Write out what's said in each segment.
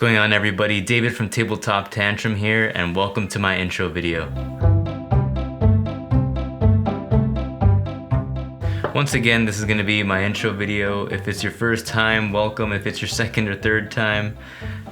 going on, everybody? David from TableTopTantrum here, and welcome to my intro video. Once again, this is going to be my intro video. If it's your first time, welcome. If it's your second or third time,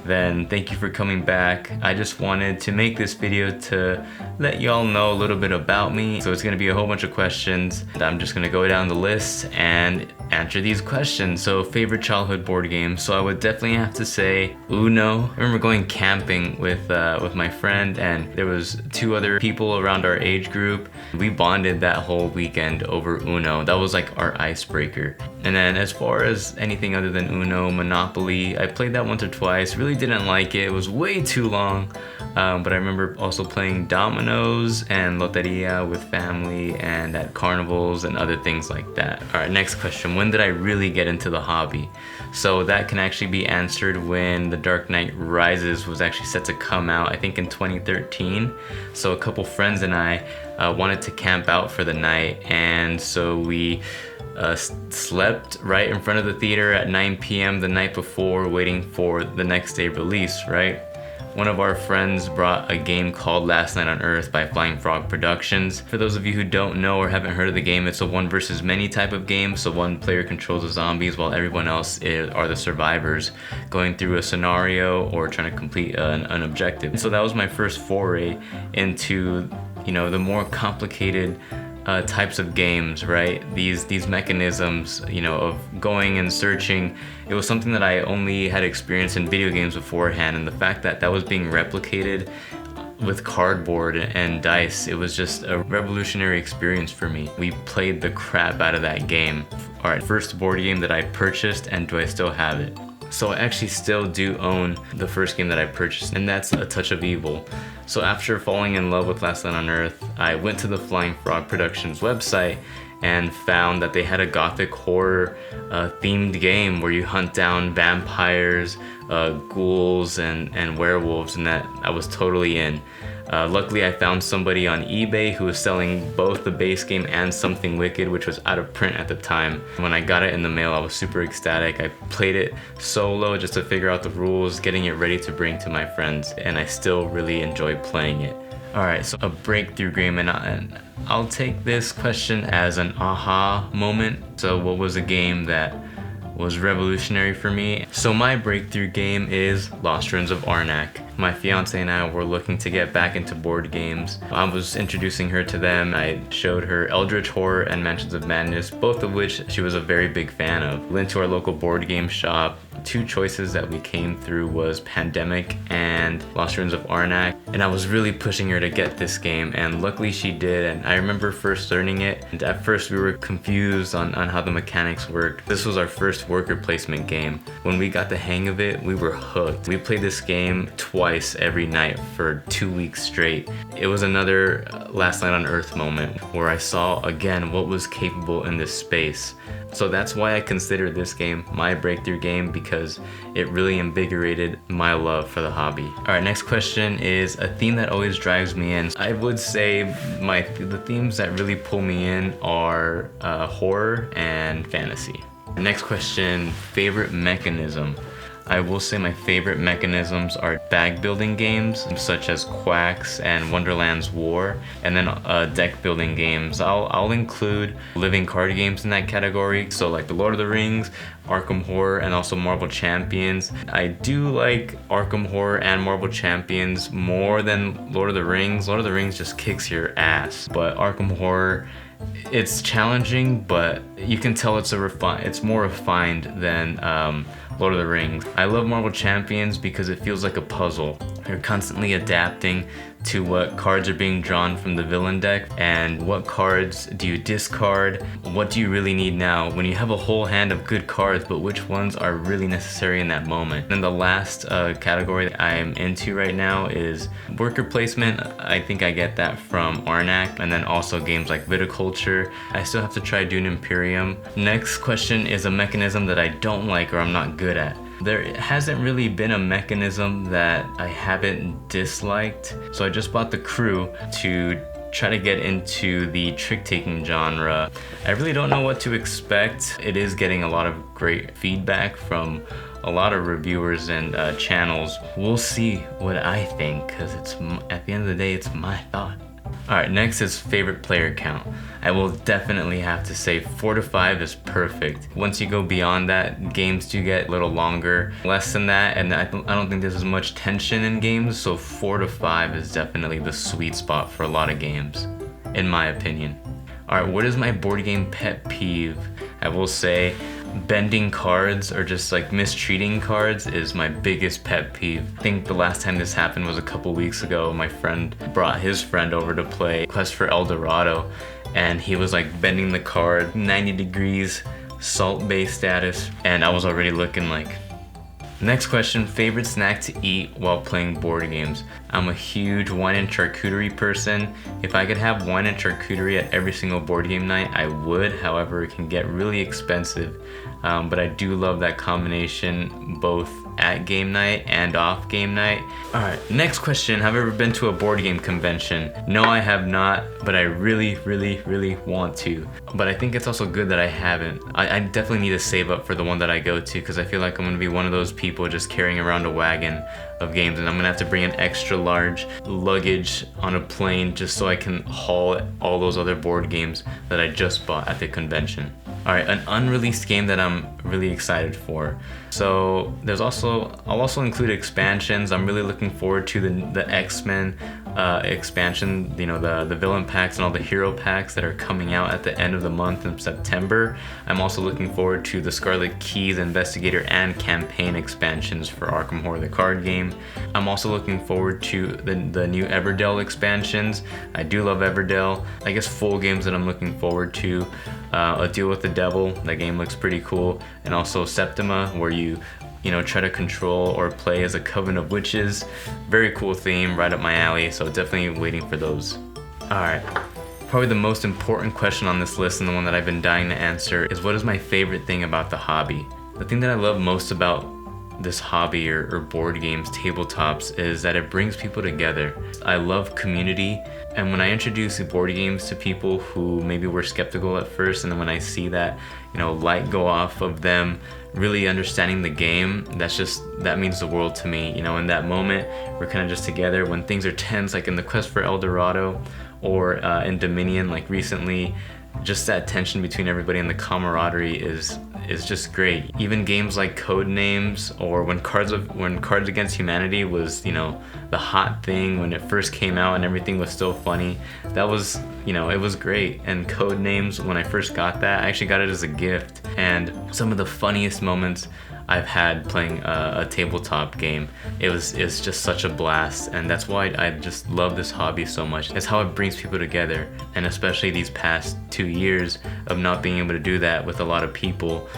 then thank you for coming back. I just wanted to make this video to let y'all know a little bit about me. So it's going to be a whole bunch of questions. I'm just going to go down the list and answer these questions. So favorite childhood board game. So I would definitely have to say Uno. I remember going camping with my friend, and there was two other people around our age group. We bonded that whole weekend over Uno. That was like our icebreaker. And then as far as anything other than Uno, Monopoly, I played that once or twice. Really didn't like it. It was way too long. But I remember also playing dominoes and loteria with family and at carnivals and other things like that. All right, next question. When did I really get into the hobby? So that can actually be answered when The Dark Knight Rises was actually set to come out, I think in 2013. So a couple friends and I wanted to camp out for the night, and so we slept right in front of the theater at 9 p.m. the night before, waiting for the next day release, right? One of our friends brought a game called Last Night on Earth by Flying Frog Productions. For those of you who don't know or haven't heard of the game, it's a one versus many type of game. So one player controls the zombies while everyone else are the survivors going through a scenario or trying to complete an objective. So that was my first foray into, you know, the more complicated types of games, right? These mechanisms, you know, of going and searching. It was something that I only had experienced in video games beforehand, and the fact that that was being replicated with cardboard and dice, it was just a revolutionary experience for me. We played the crap out of that game. All right, first board game that I purchased, and do I still have it? So I actually still do own the first game that I purchased, and that's A Touch of Evil. So after falling in love with Last Night on Earth, I went to the Flying Frog Productions website and found that they had a gothic horror themed game where you hunt down vampires, ghouls, and werewolves, and that I was totally in. Luckily, I found somebody on eBay who was selling both the base game and Something Wicked, which was out of print at the time. When I got it in the mail, I was super ecstatic. I played it solo just to figure out the rules, getting it ready to bring to my friends, and I still really enjoy playing it. All right, so a breakthrough game, and I'll take this question as an aha moment. So what was a game that was revolutionary for me? So my breakthrough game is Lost Ruins of Arnak. My fiance and I were looking to get back into board games. I was introducing her to them. I showed her Eldritch Horror and Mansions of Madness, both of which she was a very big fan of. We went to our local board game shop. Two choices that we came through was Pandemic and Lost Ruins of Arnak, and I was really pushing her to get this game, and luckily she did. And I remember first learning it, and at first we were confused on how the mechanics worked. This was our first worker placement game. When we got the hang of it, we were hooked. We played this game twice every night for 2 weeks straight. It was another Last Night on Earth moment where I saw again what was capable in this space. So that's why I consider this game my breakthrough game, because it really invigorated my love for the hobby. All right, next question is a theme that always drives me in. I would say the themes that really pull me in are horror and fantasy. Next question, favorite mechanism. I will say my favorite mechanisms are bag building games such as Quacks and Wonderland's War, and then deck building games. I'll include living card games in that category, so like the Lord of the Rings, Arkham Horror, and also Marvel Champions. I do like Arkham Horror and Marvel Champions more than Lord of the Rings. Lord of the Rings just kicks your ass, but Arkham Horror, it's challenging, but you can tell it's more refined than Lord of the Rings. I love Marvel Champions because it feels like a puzzle. You're constantly adapting to what cards are being drawn from the villain deck, and what cards do you discard? What do you really need now when you have a whole hand of good cards, but which ones are really necessary in that moment? And the last category that I'm into right now is worker placement. I think I get that from Arnak, and then also games like Viticulture. I still have to try Dune Imperium. Next question is a mechanism that I don't like or I'm not good at. There hasn't really been a mechanism that I haven't disliked, so I just bought the Crew to try to get into the trick-taking genre. I really don't know what to expect. It is getting a lot of great feedback from a lot of reviewers and channels. We'll see what I think, because at the end of the day, it's my thought. Alright, next is favorite player count. I will definitely have to say 4 to 5 is perfect. Once you go beyond that, games do get a little longer. Less than that, and I don't think there's as much tension in games, so 4 to 5 is definitely the sweet spot for a lot of games, in my opinion. Alright, what is my board game pet peeve? I will say bending cards or just like mistreating cards is my biggest pet peeve. I think the last time this happened was a couple weeks ago. My friend brought his friend over to play Quest for El Dorado, and he was like bending the card 90 degrees, Salt Bay status, and I was already looking like. Next question, favorite snack to eat while playing board games. I'm a huge wine and charcuterie person. If I could have wine and charcuterie at every single board game night, I would. However, it can get really expensive. But I do love that combination both at game night and off game night. Alright, next question, have I ever been to a board game convention? No, I have not, but I really want to. But I think it's also good that I haven't. I definitely need to save up for the one that I go to, because I feel like I'm gonna be one of those people just carrying around a wagon of games, and I'm gonna have to bring an extra large luggage on a plane just so I can haul all those other board games that I just bought at the convention. Alright, an unreleased game that I'm really excited for. So I'll also include expansions. I'm really looking forward to the X-Men expansion, you know, the villain packs and all the hero packs that are coming out at the end of the month in September. I'm also looking forward to the Scarlet Keys Investigator and Campaign expansions for Arkham Horror the card game. I'm also looking forward to the new Everdell expansions. I do love Everdell. I guess full games that I'm looking forward to. A Deal with the Devil, that game looks pretty cool, and also Septima, where you try to control or play as a coven of witches. Very cool theme, right up my alley, so definitely waiting for those. Alright, probably the most important question on this list, and the one that I've been dying to answer, is what is my favorite thing about the hobby? The thing that I love most about this hobby or board games, tabletops, is that it brings people together. I love community, and when I introduce board games to people who maybe were skeptical at first, and then when I see that light go off of them really understanding the game, that means the world to me. In that moment, we're kind of just together. When things are tense, like in the Quest for El Dorado or in Dominion, like recently, just that tension between everybody and the camaraderie is just great. Even games like Codenames, or when Cards Against Humanity was the hot thing when it first came out and everything was still funny, that was it was great. And Codenames, when I first got that, I actually got it as a gift, and some of the funniest moments I've had playing a tabletop game. It's just such a blast, and that's why I just love this hobby so much. It's how it brings people together, and especially these past 2 years of not being able to do that with a lot of people,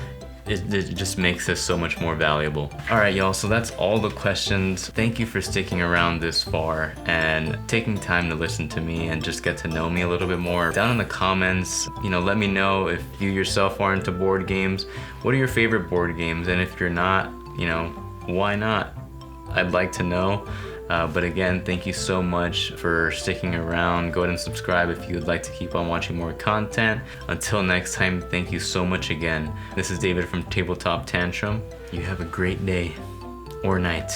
it just makes this so much more valuable. Alright y'all, so that's all the questions. Thank you for sticking around this far and taking time to listen to me and just get to know me a little bit more. Down in the comments, let me know if you yourself are into board games. What are your favorite board games? And if you're not, why not? I'd like to know. But again, thank you so much for sticking around. Go ahead and subscribe if you would like to keep on watching more content. Until next time, thank you so much again. This is David from Tabletop Tantrum. You have a great day or night.